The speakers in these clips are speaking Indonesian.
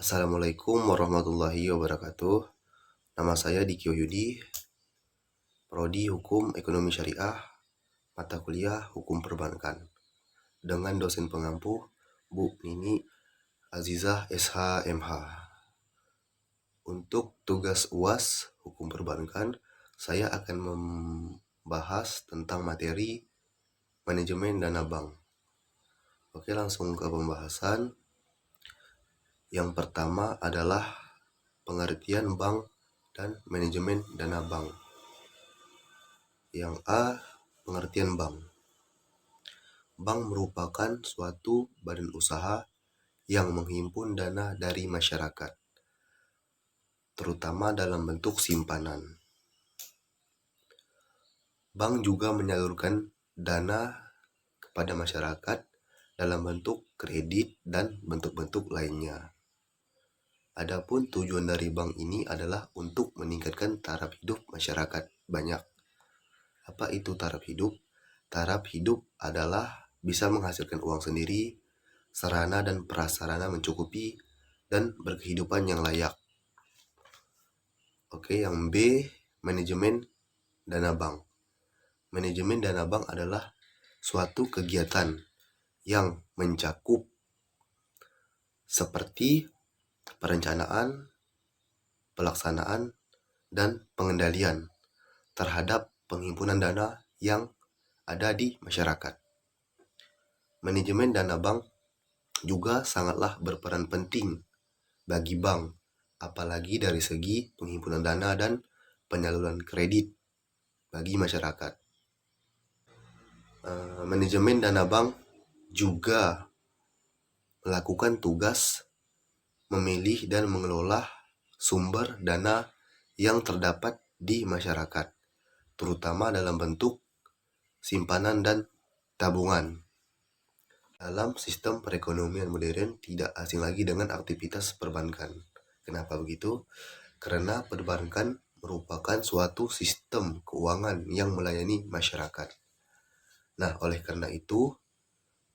Assalamualaikum warahmatullahi wabarakatuh. Nama saya Dikio Yudi, Prodi Hukum Ekonomi Syariah, mata kuliah Hukum Perbankan. Dengan dosen pengampu Bu Nini Azizah SH.MH. Untuk tugas UAS Hukum Perbankan, saya akan membahas tentang materi manajemen dana bank. Oke, langsung ke pembahasan. Yang pertama adalah pengertian bank dan manajemen dana bank. Yang A, pengertian bank. Bank merupakan suatu badan usaha yang menghimpun dana dari masyarakat, terutama dalam bentuk simpanan. Bank juga menyalurkan dana kepada masyarakat dalam bentuk kredit dan bentuk-bentuk lainnya. Adapun tujuan dari bank ini adalah untuk meningkatkan taraf hidup masyarakat banyak. Apa itu taraf hidup? Taraf hidup adalah bisa menghasilkan uang sendiri, sarana dan prasarana mencukupi, dan berkehidupan yang layak. Oke, yang B, manajemen dana bank. Manajemen dana bank adalah suatu kegiatan yang mencakup seperti perencanaan, pelaksanaan, dan pengendalian terhadap penghimpunan dana yang ada di masyarakat. Manajemen dana bank juga sangatlah berperan penting bagi bank, apalagi dari segi penghimpunan dana dan penyaluran kredit bagi masyarakat. Manajemen dana bank juga melakukan tugas memilih dan mengelola sumber dana yang terdapat di masyarakat, terutama dalam bentuk simpanan dan tabungan. Dalam sistem perekonomian modern tidak asing lagi dengan aktivitas perbankan. Kenapa begitu? Karena perbankan merupakan suatu sistem keuangan yang melayani masyarakat. Nah, oleh karena itu,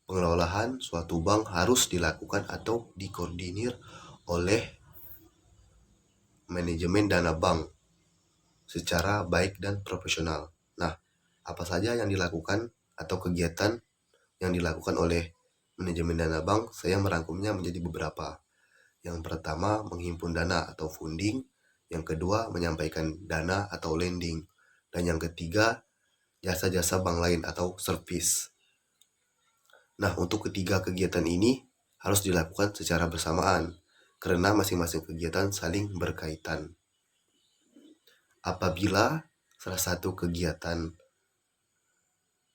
pengelolaan suatu bank harus dilakukan atau dikoordinir oleh manajemen dana bank secara baik dan profesional. Nah, apa saja yang dilakukan atau kegiatan yang dilakukan oleh manajemen dana bank, saya merangkumnya menjadi beberapa. Yang pertama, menghimpun dana atau funding. Yang kedua, menyampaikan dana atau lending. Dan yang ketiga, jasa-jasa bank lain atau service. Nah, untuk ketiga kegiatan ini harus dilakukan secara bersamaan, karena masing-masing kegiatan saling berkaitan. Apabila salah satu kegiatan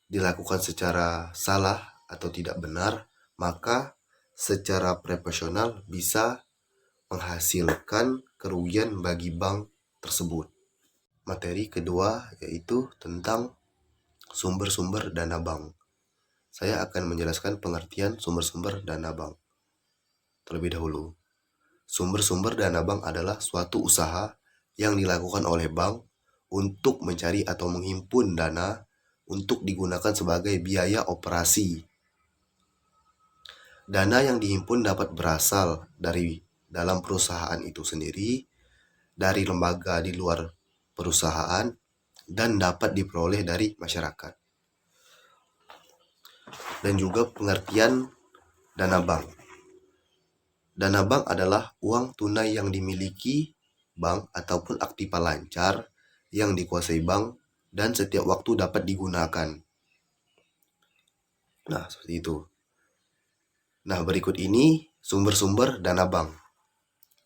dilakukan secara salah atau tidak benar, maka secara profesional bisa menghasilkan kerugian bagi bank tersebut. Materi kedua yaitu tentang sumber-sumber dana bank. Saya akan menjelaskan pengertian sumber-sumber dana bank. Terlebih dahulu, sumber-sumber dana bank adalah suatu usaha yang dilakukan oleh bank untuk mencari atau menghimpun dana untuk digunakan sebagai biaya operasi. Dana yang dihimpun dapat berasal dari dalam perusahaan itu sendiri, dari lembaga di luar perusahaan, dan dapat diperoleh dari masyarakat. Dan juga pengertian dana bank. Dana bank adalah uang tunai yang dimiliki bank ataupun aktiva lancar yang dikuasai bank dan setiap waktu dapat digunakan. Nah, seperti itu. Nah, berikut ini sumber-sumber dana bank.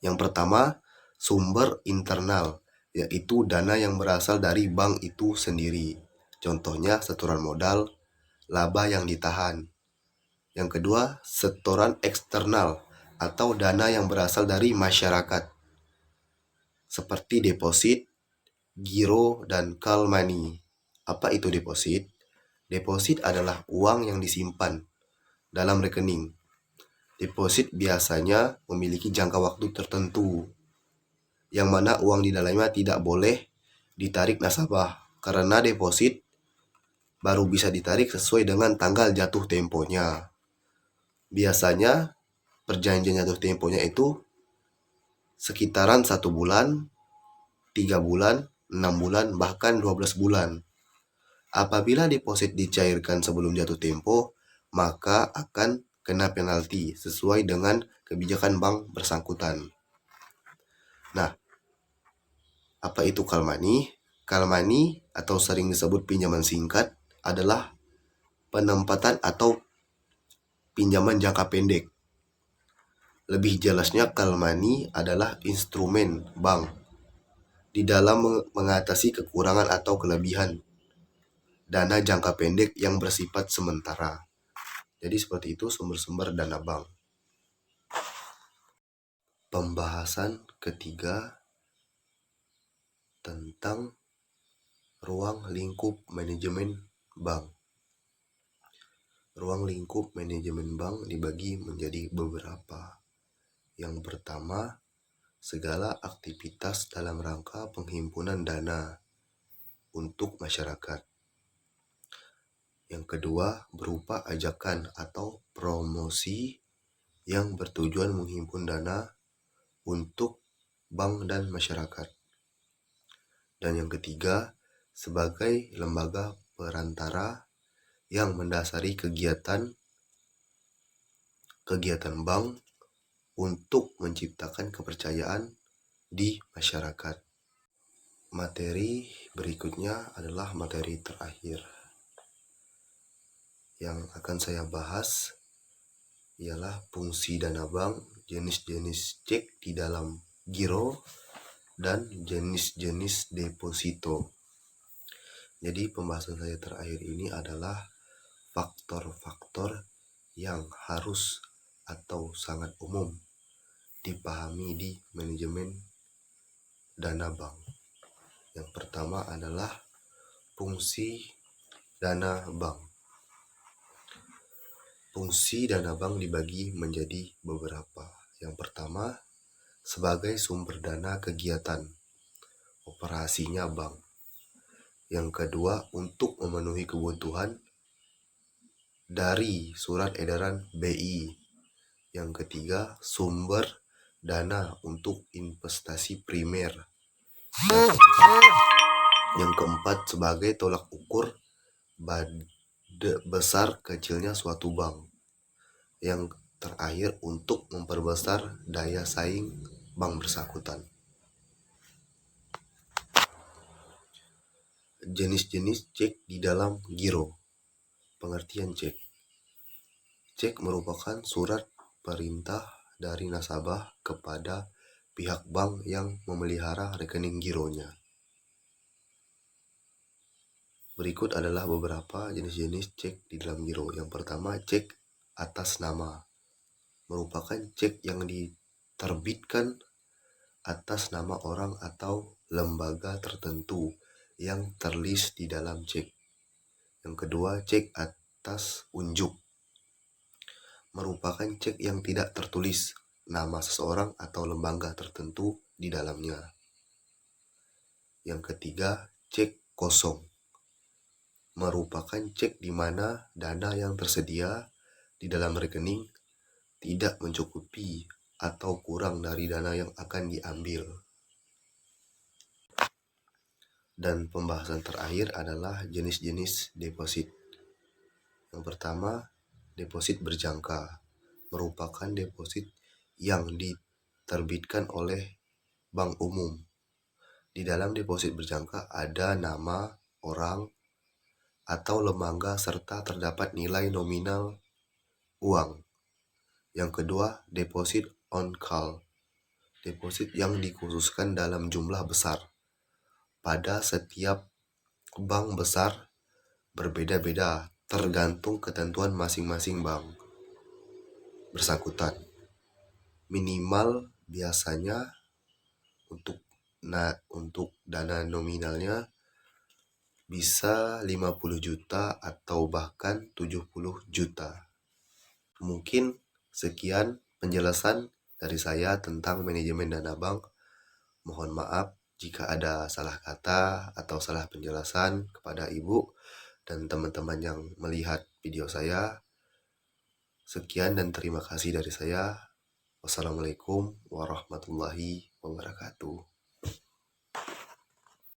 Yang pertama, sumber internal, yaitu dana yang berasal dari bank itu sendiri. Contohnya setoran modal, laba yang ditahan. Yang kedua, setoran eksternal atau dana yang berasal dari masyarakat, seperti deposit, giro, dan call money. Apa itu deposit? Deposit adalah uang yang disimpan dalam rekening. Deposit biasanya memiliki jangka waktu tertentu, yang mana uang di dalamnya tidak boleh ditarik nasabah, karena deposit baru bisa ditarik sesuai dengan tanggal jatuh temponya. Biasanya perjanjian jatuh temponya itu sekitaran 1 bulan, 3 bulan, 6 bulan, bahkan 12 bulan. Apabila deposit dicairkan sebelum jatuh tempo, maka akan kena penalti sesuai dengan kebijakan bank bersangkutan. Nah, apa itu call money? Call money atau sering disebut pinjaman singkat adalah penempatan atau pinjaman jangka pendek. Lebih jelasnya, call money adalah instrumen bank di dalam mengatasi kekurangan atau kelebihan dana jangka pendek yang bersifat sementara. Jadi seperti itu sumber-sumber dana bank. Pembahasan ketiga tentang ruang lingkup manajemen bank. Ruang lingkup manajemen bank dibagi menjadi beberapa. Yang pertama, segala aktivitas dalam rangka penghimpunan dana untuk masyarakat. Yang kedua, berupa ajakan atau promosi yang bertujuan menghimpun dana untuk bank dan masyarakat. Dan yang ketiga, sebagai lembaga perantara yang mendasari kegiatan bank untuk menciptakan kepercayaan di masyarakat. Materi berikutnya adalah materi terakhir. Yang akan saya bahas ialah fungsi dana bank, jenis-jenis cek di dalam giro, dan jenis-jenis deposito. Jadi pembahasan saya terakhir ini adalah faktor-faktor yang harus atau sangat umum dipahami di manajemen dana bank. Yang pertama adalah fungsi dana bank. Fungsi dana bank dibagi menjadi beberapa. Yang pertama, sebagai sumber dana kegiatan operasinya bank. Yang kedua, untuk memenuhi kebutuhan dari surat edaran BI. Yang ketiga, sumber dana untuk investasi primer. Yang keempat, sebagai tolak ukur besar kecilnya suatu bank. Yang terakhir, untuk memperbesar daya saing bank bersangkutan. Jenis-jenis cek di dalam giro. Pengertian cek. Cek merupakan surat perintah dari nasabah kepada pihak bank yang memelihara rekening gironya. Berikut adalah beberapa jenis-jenis cek di dalam giro. Yang pertama, cek atas nama. Merupakan cek yang diterbitkan atas nama orang atau lembaga tertentu yang terlist di dalam cek. Yang kedua, cek atas unjuk. Merupakan cek yang tidak tertulis nama seseorang atau lembaga tertentu di dalamnya. Yang ketiga, cek kosong. Merupakan cek di mana dana yang tersedia di dalam rekening tidak mencukupi atau kurang dari dana yang akan diambil. Dan pembahasan terakhir adalah jenis-jenis deposit. Yang pertama, deposit berjangka. Merupakan deposit yang diterbitkan oleh bank umum. Di dalam deposit berjangka ada nama orang atau lembaga serta terdapat nilai nominal uang. Yang kedua, deposit on call. Deposit yang dikhususkan dalam jumlah besar. Pada setiap bank besar berbeda-beda tergantung ketentuan masing-masing bank bersangkutan. Minimal biasanya untuk dana nominalnya bisa 50 juta atau bahkan 70 juta. Mungkin sekian penjelasan dari saya tentang manajemen dana bank. Mohon maaf jika ada salah kata atau salah penjelasan kepada Ibu dan teman-teman yang melihat video saya. Sekian dan terima kasih dari saya. Wassalamualaikum warahmatullahi wabarakatuh.